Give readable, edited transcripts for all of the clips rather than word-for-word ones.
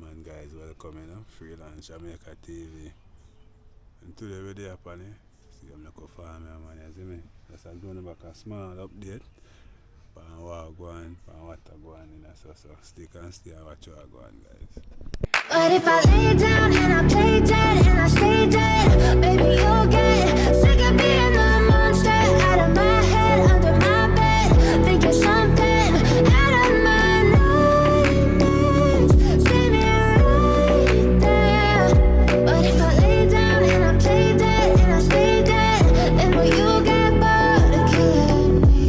man guys, welcome Freelance Jamaica TV. And today we're there upon it. See I'm look farm man, you see me? Just I'm doing back a small update. Pan what go on, pan what go on so stick and stay and watch what go on guys. But if I lay down and I play dead and I stay dead, baby you'll get sick of being the monster out of my head, under my bed, thinking something out of my nightmares, standing right there. But if I lay down and I play dead and I stay dead, then will you get bored of killing me?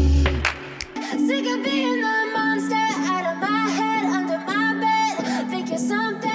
Sick of being the monster out of my head, under my bed, thinking something.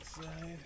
Outside.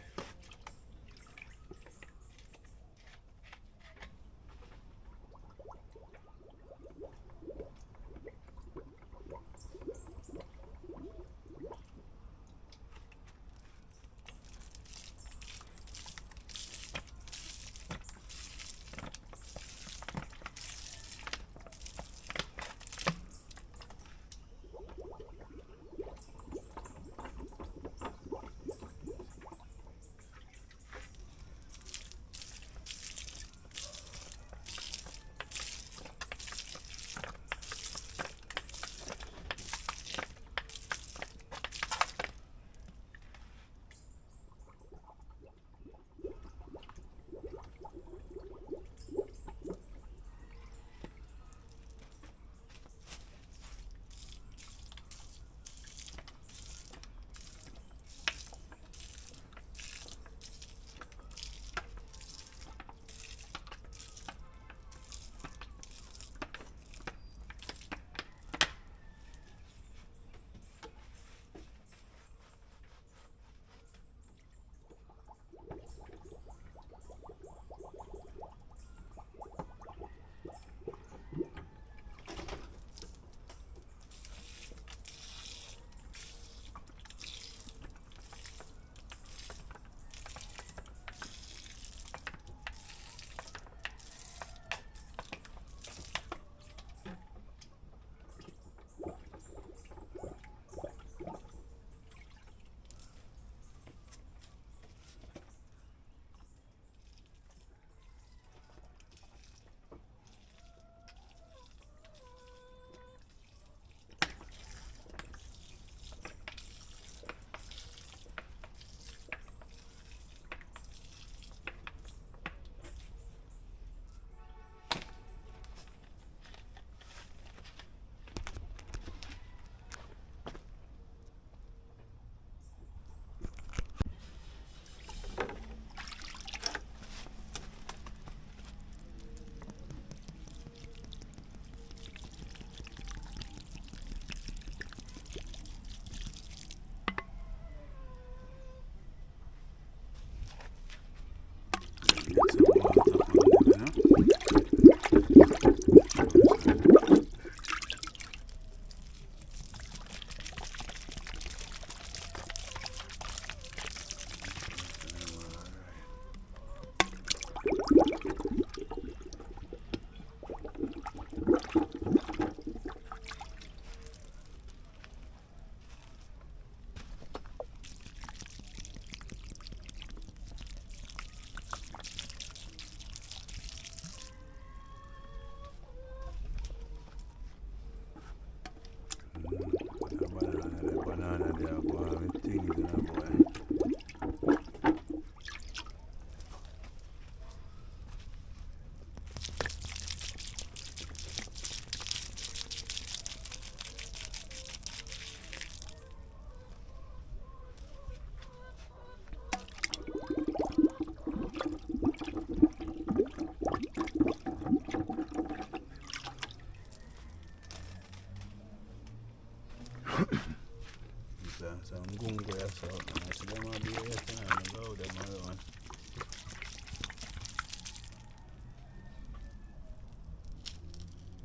out, man. I see them all be here time. I go them around.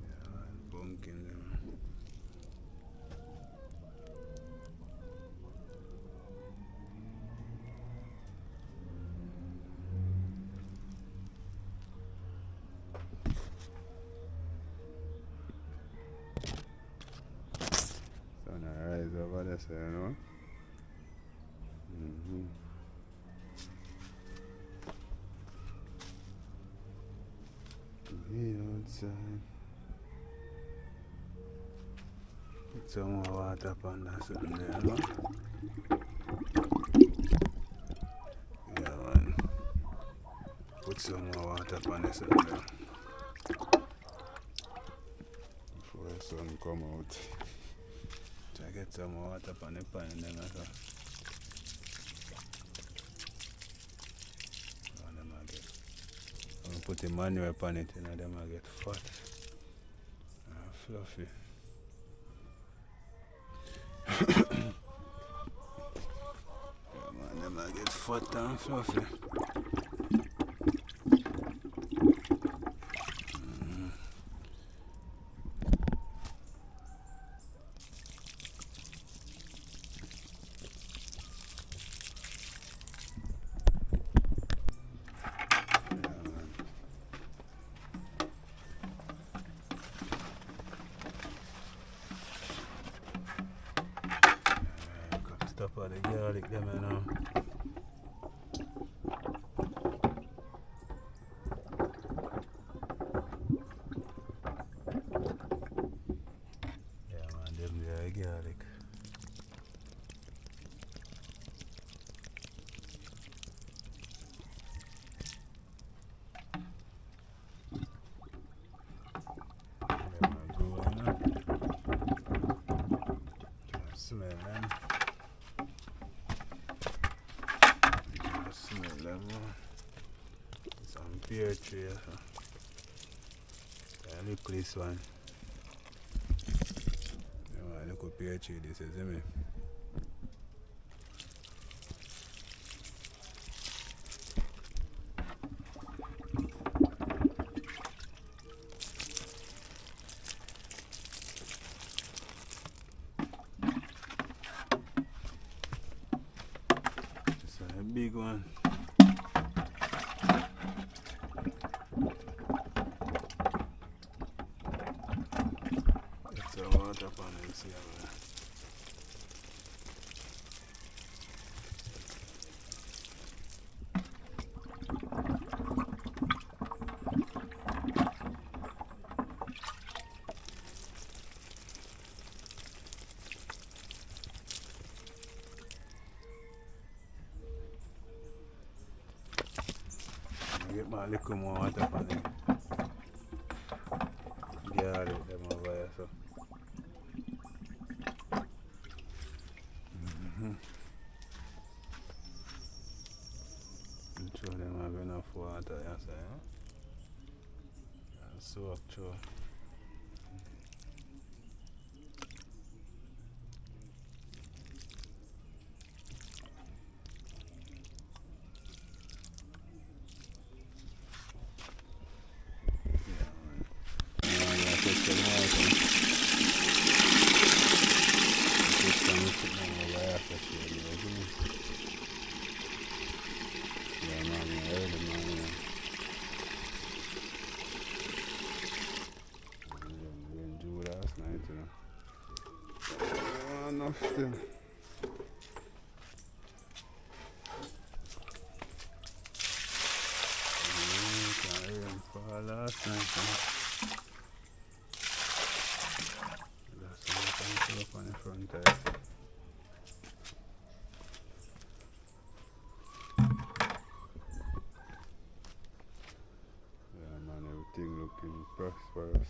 Yeah, man. Bunking them. Sun rise over there, so you know. Be outside. Put some more water on that something there, no? Yeah, man. Put some more water on that something there. Before the sun come out. Try to get some more water on the pan then also. Put the manure upon it, you know, them will get fat and fluffy. Yeah, man, them will get fat and fluffy. Stop all the garlic them, you know. Yeah, man, them there garlic. Yeah, man, go, you know. Can smell them. Smell them, some pear tree. Look this one. Yeah, look at pear tree this is, see me? It's a big one. Water up on it, see how get my little more water up on it. Yeah, them over here, so. I'm sure them have enough water, you say, huh? And soak through. Yeah, man. Yeah, take some water. Take some sitting over here for sure, you know. Yeah, man, early morning. We enjoyed last night, you know. Oh, enough still. Can't rainfall last night, you know. That's some up on the front there. Everything looking prosperous.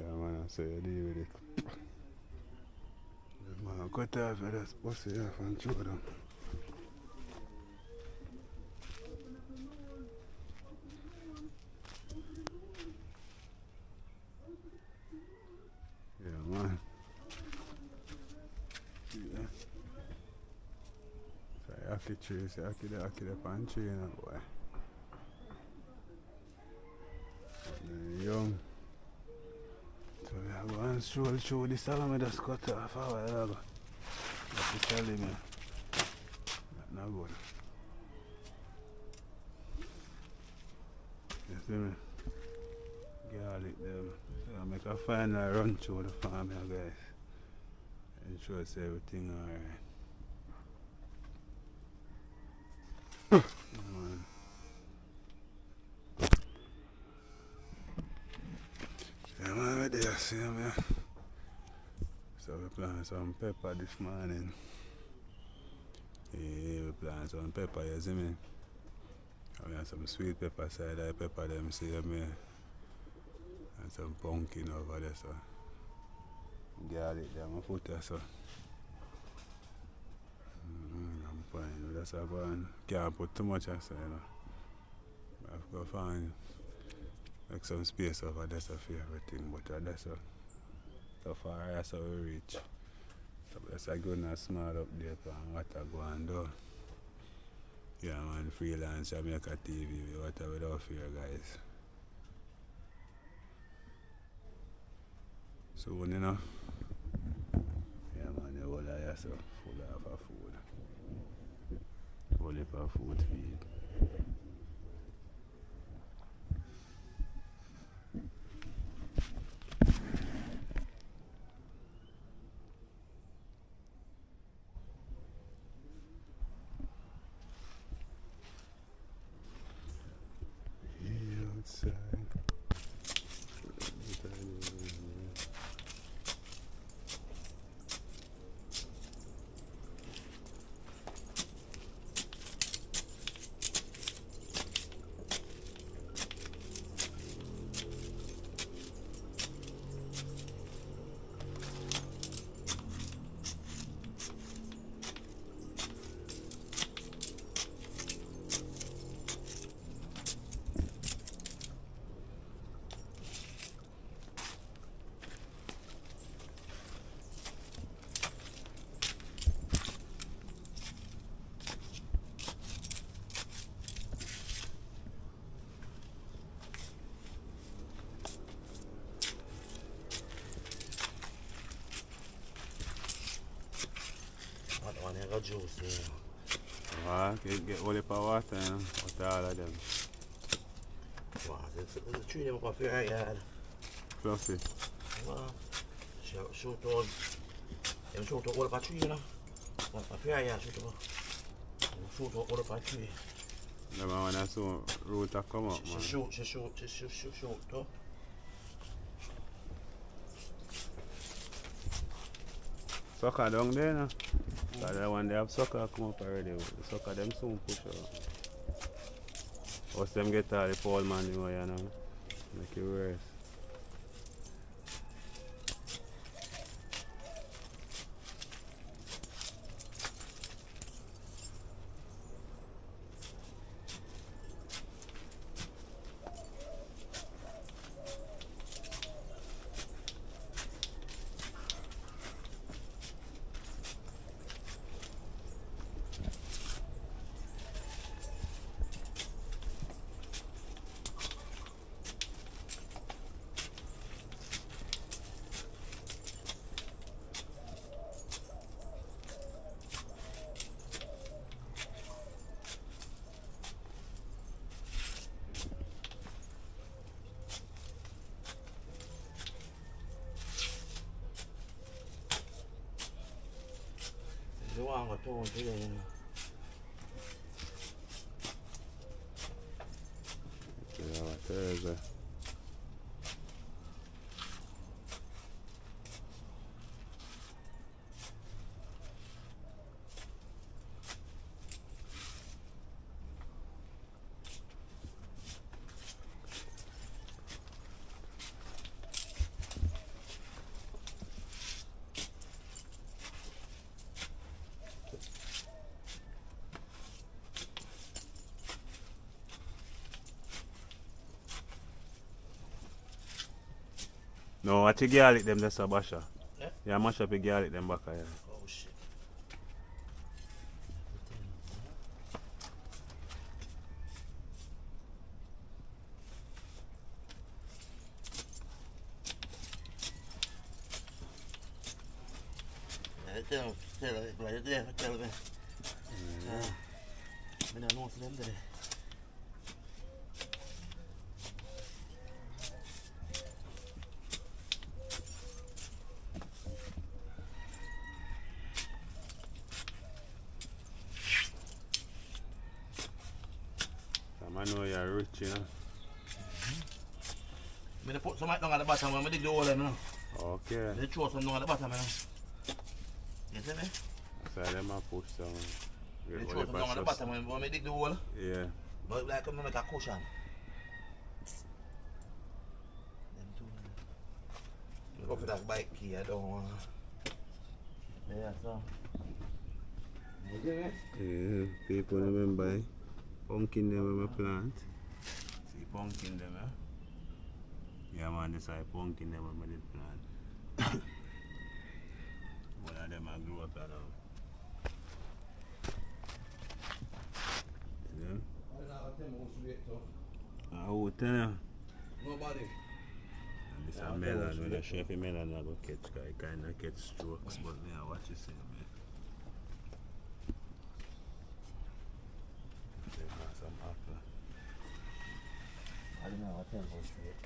Yeah, man, so you deal with it. Yeah, man, cut off with that pussy off and throw them. Yeah, man. Yeah. So I have to tree, so I kill the pan tree, you know, boy. Young. So we are going to stroll through this time, I just cut off a while ago. That's the telling me. That's not good. You see me? Garlic them. So I make a final run through the farm here, guys. Ensure it's everything alright. Man. Yeah, man, right there, see me. So we plant some pepper this morning. Yeah, we plant some pepper, you see me? We have some sweet pepper, side-eye pepper, them see me. And some pumpkin over there, so. Garlic there, my foot there, so. I'm fine. That's how I go and can't put too much aside, you know. I have to go find like some space over there so for everything, but that's so far that's how we reach. So that's a good and small update on what I go and do. Yeah, man, freelance Jamaica TV, what I would offer you guys. Soon, you know. Yeah, man, the whole of yourself full of food. Whole heap of food to eat. Outside. I got juice, yeah. Get all the water, you know, with all of them. Wow, there's a tree up off your yard. Fluffy. Wow. Shoot all. Them shoot all of a tree, you know. Off your yard, shoot all of a tree. Remember when I saw root a come up, man? She shoot, though. Sucker down there, no? Because the one they have sucker come up already. The sucker them soon push out. Once them get all the pole man, you know, make it worse. The one got told today, you know. Yeah, Thursday. No, what you garlic them that's a basha. Yeah? Yeah, mash up your garlic them back here. Oh shit. Tell me. I don't know what's them today. I know you're rich, you know. I'm put some down at the bottom when I dig the hole, you know. Okay. They throw some down at the bottom, you know. You see me? So them I push some. They throw some down at the bottom when I dig the hole. Yeah. But like I'm make a cushion. Go for that bike key, I don't want. Yeah, so. You see me? Yeah, people remember pumpkin them when I plant. See pumpkin them, eh? Yeah man, this is pumpkin them when I did plant. One of them I grew up around. Yeah? I will tell you. Nobody. And this is melon, when I show you melon I go catch, because I kind of catch strokes, but me I watch you see me. Some apple. I don't know what tempo straight.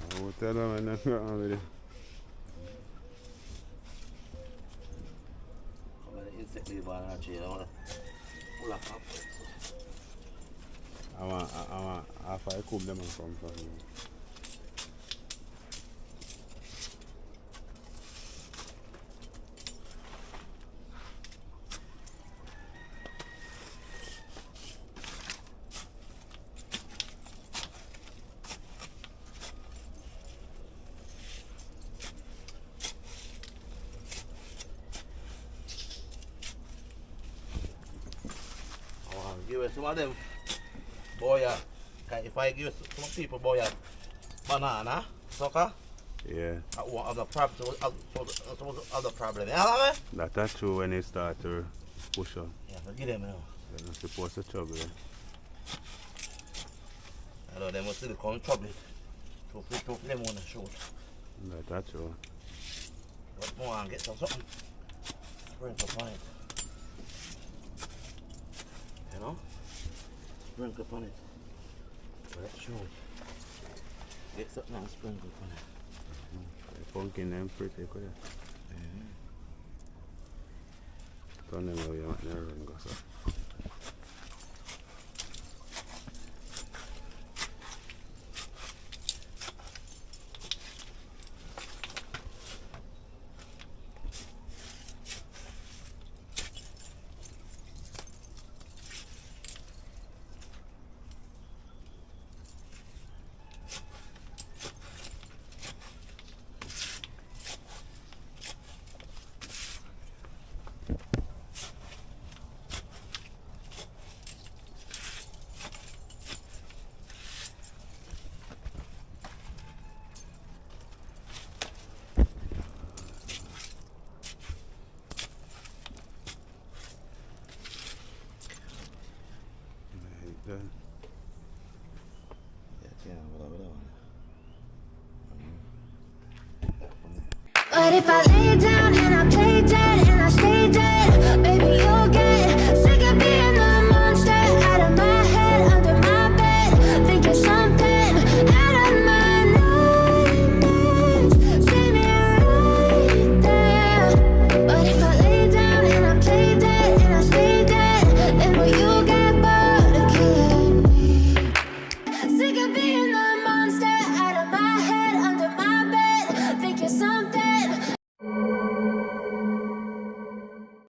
I will tell them I'm not going with it. I'm going to insect the bar and chair. I want to pull up up. I want after I cook them and come from you. Give us some of them, boy. If I give some people, boy, banana, sucker, Yeah. I won't have the problem. Other problem. You know what I mean? That's true when they start to push up. Yeah, so give them, you know. They're not supposed to trouble it. I know they must still come trouble it. To them on the shoot. That's true. But more and get something. Sprinkle upon it. You know? Sprinkle upon it. Let's show it. Get something and sprinkle upon it. Pumpkin them pretty quick. Turn them away, you want to run go so. Done. But if I lay